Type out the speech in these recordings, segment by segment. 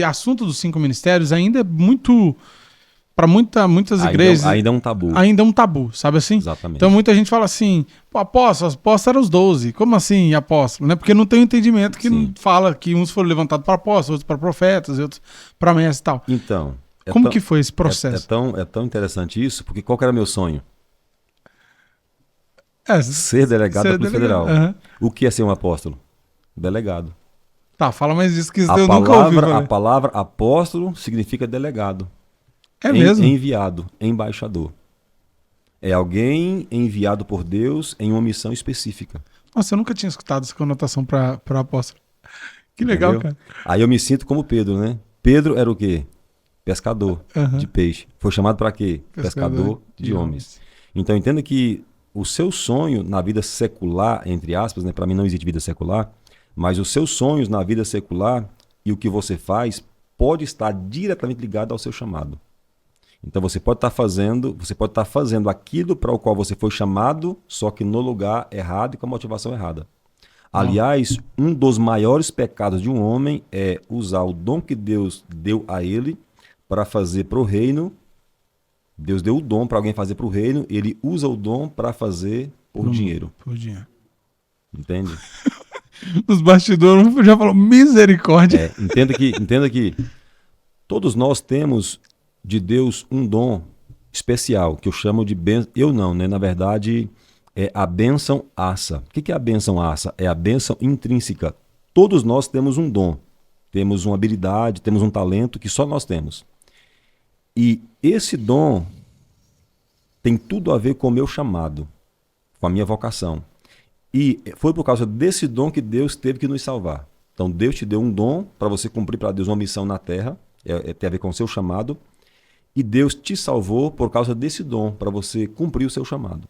assunto dos 5 ministérios ainda é muito, para muitas igrejas, Ainda é um tabu. ainda é um tabu, sabe assim? Exatamente. Então muita gente fala assim, pô, apóstolos eram os 12, como assim apóstolo, né? Porque não tem um entendimento que Sim. fala que uns foram levantados para apóstolos, outros para profetas, outros para mestres e tal. Então, Como que foi esse processo? É tão interessante isso, porque qual que era meu sonho? Ser Ser delegado da Polícia Federal. Uhum. O que é ser um apóstolo? Delegado. Tá, fala mais disso que A eu nunca ouvi palavra, falar. a palavra apóstolo significa delegado. É mesmo? Enviado, embaixador. É alguém enviado por Deus em uma missão específica. Nossa, eu nunca tinha escutado essa conotação para apóstolo. Que legal, Entendeu? cara. Aí eu me sinto como Pedro, né? Pedro era o quê? Pescador de peixe. Foi chamado para quê? Pescador de homens. Então entenda que o seu sonho na vida secular, entre aspas, né? Para mim não existe vida secular, mas os seus sonhos na vida secular e o que você faz pode estar diretamente ligado ao seu chamado. Então você pode estar fazendo aquilo para o qual você foi chamado, só que no lugar errado e com a motivação errada. Aliás, um dos maiores pecados de um homem é usar o dom que Deus deu a ele para fazer para o reino. Deus deu o dom para alguém fazer para o reino, ele usa o dom para fazer por dinheiro. Por dinheiro. Entende? Os bastidores já falou misericórdia. Entenda que todos nós temos de Deus um dom especial, que eu chamo de bênção. Eu não, né? Na verdade, é a bênção assa. O que é a bênção assa? É a bênção intrínseca. Todos nós temos um dom, temos uma habilidade, temos um talento que só nós temos. E esse dom tem tudo a ver com o meu chamado, com a minha vocação. E foi por causa desse dom que Deus teve que nos salvar. Então Deus te deu um dom para você cumprir para Deus uma missão na terra, tem a ver com o seu chamado. E Deus te salvou por causa desse dom, para você cumprir o seu chamado.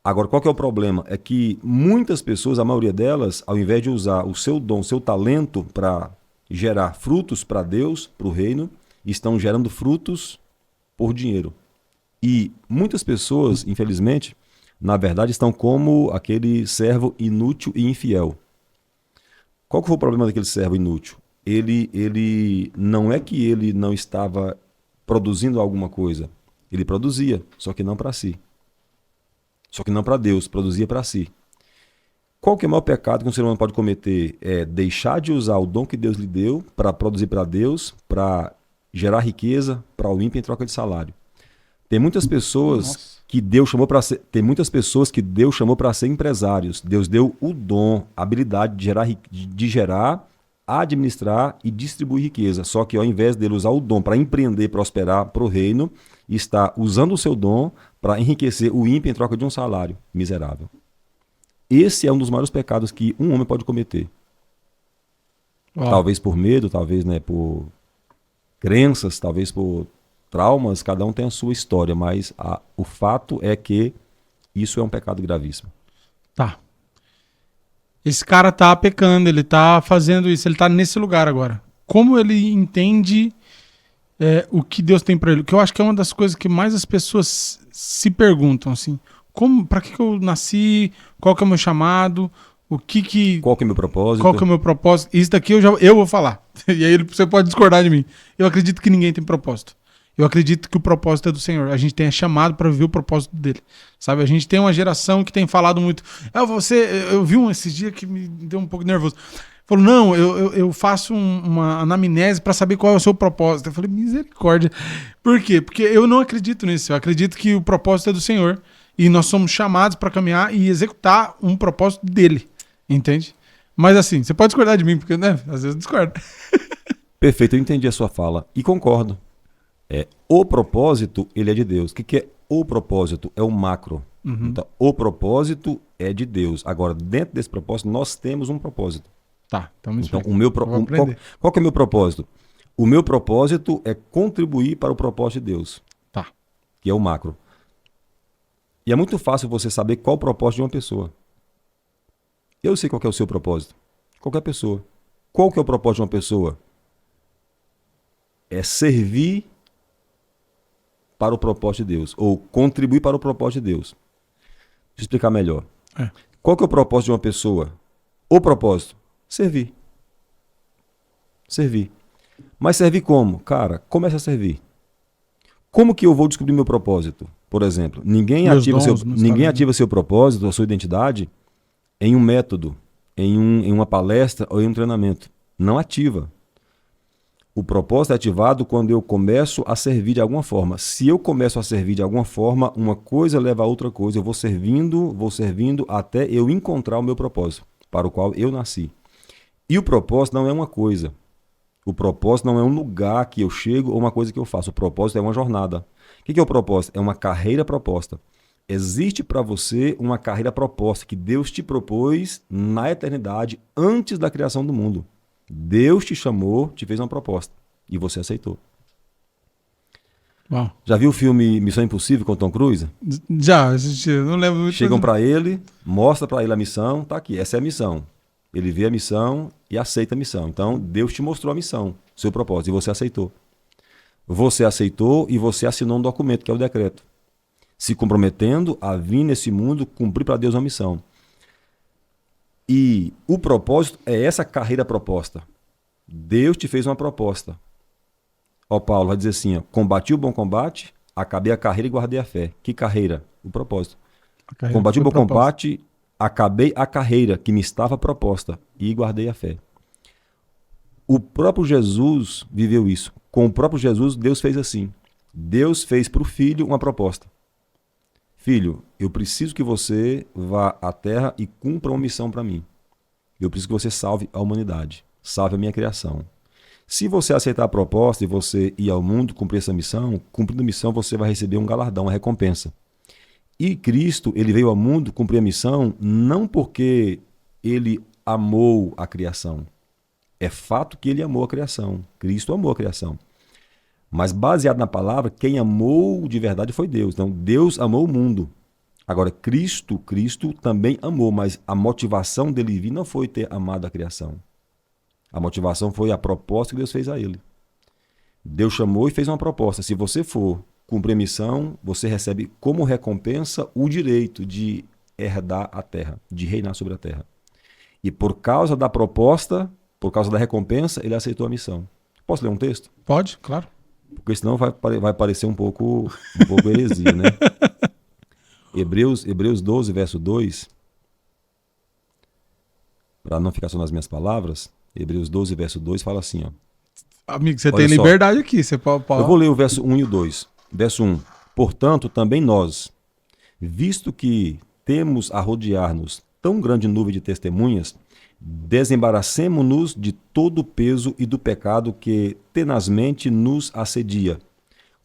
Agora, qual que é o problema? É que muitas pessoas, a maioria delas, ao invés de usar o seu dom, o seu talento para gerar frutos para Deus, para o reino, estão gerando frutos por dinheiro. E muitas pessoas, infelizmente, na verdade, estão como aquele servo inútil e infiel. Qual que foi o problema daquele servo inútil? Ele não é que ele não estava produzindo alguma coisa. Ele produzia, só que não para si. Só que não para Deus, produzia para si. Qual que é o maior pecado que um ser humano pode cometer? É deixar de usar o dom que Deus lhe deu para produzir para Deus, para gerar riqueza para o ímpio em troca de salário. Tem muitas pessoas que Deus chamou para ser, ser empresários. Deus deu o dom, a habilidade de gerar, administrar e distribuir riqueza. Só que ao invés dele usar o dom para empreender, prosperar para o reino, está usando o seu dom para enriquecer o ímpio em troca de um salário miserável. Esse é um dos maiores pecados que um homem pode cometer. Talvez por medo, talvez, né, por crenças, talvez por traumas, cada um tem a sua história, mas o fato é que isso é um pecado gravíssimo. Tá. Esse cara tá pecando, ele tá fazendo isso, ele tá nesse lugar agora. Como ele entende o que Deus tem pra ele? Que eu acho que é uma das coisas que mais as pessoas se perguntam, assim. Pra que eu nasci? Qual que é o meu chamado? Qual que é o meu propósito? Qual que é o meu propósito? Isso daqui eu vou falar. E aí você pode discordar de mim. Eu acredito que ninguém tem propósito. Eu acredito que o propósito é do Senhor. A gente tem chamado para viver o propósito dele. Sabe? A gente tem uma geração que tem falado muito. Eu vi esses dias que me deu um pouco nervoso. Falou, não, eu faço uma anamnese para saber qual é o seu propósito. Eu falei, misericórdia. Por quê? Porque eu não acredito nisso. Eu acredito que o propósito é do Senhor. E nós somos chamados para caminhar e executar um propósito dele. Entende? Mas assim, você pode discordar de mim, porque, né? Às vezes eu discordo. Perfeito, eu entendi a sua fala e concordo. O propósito, ele é de Deus. O que é o propósito? É o macro. Uhum. Então, o propósito é de Deus. Agora, dentro desse propósito, nós temos um propósito. Tá, então me explica. Qual que é o meu propósito? O meu propósito é contribuir para o propósito de Deus. Tá. Que é o macro. E é muito fácil você saber qual o propósito de uma pessoa. Eu sei qual que é o seu propósito. Qualquer pessoa. Qual que é o propósito de uma pessoa? É servir para o propósito de Deus, ou contribuir para o propósito de Deus. Deixa eu explicar melhor. Qual que é o propósito de uma pessoa? O propósito? Servir. Servir. Mas servir como? Cara, comece a servir. Como que eu vou descobrir meu propósito? Por exemplo, ninguém Meus ativa, dons, meus ninguém talentos. ativa seu propósito, a sua identidade, em um método, em uma palestra ou em um treinamento. Não ativa. O propósito é ativado quando eu começo a servir de alguma forma. Se eu começo a servir de alguma forma, uma coisa leva a outra coisa. Eu vou servindo até eu encontrar o meu propósito, para o qual eu nasci. E o propósito não é uma coisa. O propósito não é um lugar que eu chego ou uma coisa que eu faço. O propósito é uma jornada. O que é o propósito? É uma carreira proposta. Existe para você uma carreira proposta que Deus te propôs na eternidade, antes da criação do mundo. Deus te chamou, te fez uma proposta e você aceitou. Uau. Já viu o filme Missão Impossível com Tom Cruise? Já assisti, não lembro muito. Chegam para ele, mostra para ele a missão, tá aqui, essa é a missão. Ele vê a missão e aceita a missão. Então, Deus te mostrou a missão, seu propósito, e você aceitou. Você aceitou e você assinou um documento, que é o decreto. Se comprometendo a vir nesse mundo, cumprir para Deus uma missão. E o propósito é essa carreira proposta. Deus te fez uma proposta. Ó, Paulo vai dizer assim, ó, combati o bom combate, acabei a carreira e guardei a fé. Que carreira? O propósito. Combati o bom combate, acabei a carreira que me estava proposta e guardei a fé. O próprio Jesus viveu isso. Com o próprio Jesus, Deus fez assim. Deus fez para o filho uma proposta. Filho, eu preciso que você vá à terra e cumpra uma missão para mim. Eu preciso que você salve a humanidade, salve a minha criação. Se você aceitar a proposta e você ir ao mundo cumprir essa missão, cumprindo a missão você vai receber um galardão, uma recompensa. E Cristo, ele veio ao mundo cumprir a missão não porque ele amou a criação. É fato que ele amou a criação. Cristo amou a criação. Mas baseado na palavra, quem amou de verdade foi Deus. Então, Deus amou o mundo. Agora, Cristo também amou, mas a motivação dele vir não foi ter amado a criação. A motivação foi a proposta que Deus fez a ele. Deus chamou e fez uma proposta. Se você for cumprir a missão, você recebe como recompensa o direito de herdar a terra, de reinar sobre a terra. E por causa da proposta, por causa da recompensa, ele aceitou a missão. Posso ler um texto? Pode, claro. Porque senão vai parecer um pouco heresia, né? Hebreus 12, verso 2. Para não ficar só nas minhas palavras, Hebreus 12, verso 2 fala assim, ó. Amigo, você Olha tem só. liberdade aqui. Você pode... Eu vou ler o verso 1 e o 2. Verso 1. Portanto, também nós, visto que temos a rodear-nos tão grande nuvem de testemunhas, desembaracemo-nos de todo o peso e do pecado que tenazmente nos assedia.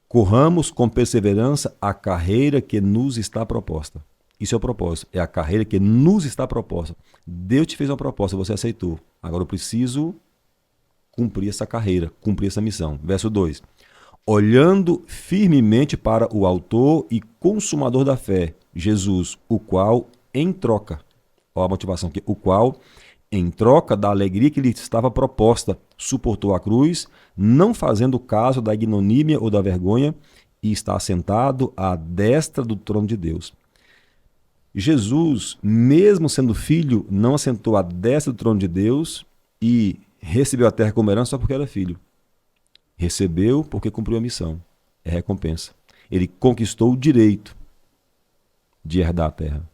Corramos com perseverança a carreira que nos está proposta. Isso é o propósito, é a carreira que nos está proposta. Deus te fez uma proposta, você aceitou. Agora eu preciso cumprir essa carreira, cumprir essa missão. Verso 2. Olhando firmemente para o autor e consumador da fé, Jesus, o qual em troca, olha a motivação aqui, o qual em troca da alegria que lhe estava proposta, suportou a cruz, não fazendo caso da ignomínia ou da vergonha, e está assentado à destra do trono de Deus. Jesus, mesmo sendo filho, não assentou à destra do trono de Deus e recebeu a terra como herança só porque era filho. Recebeu porque cumpriu a missão. É recompensa. Ele conquistou o direito de herdar a terra.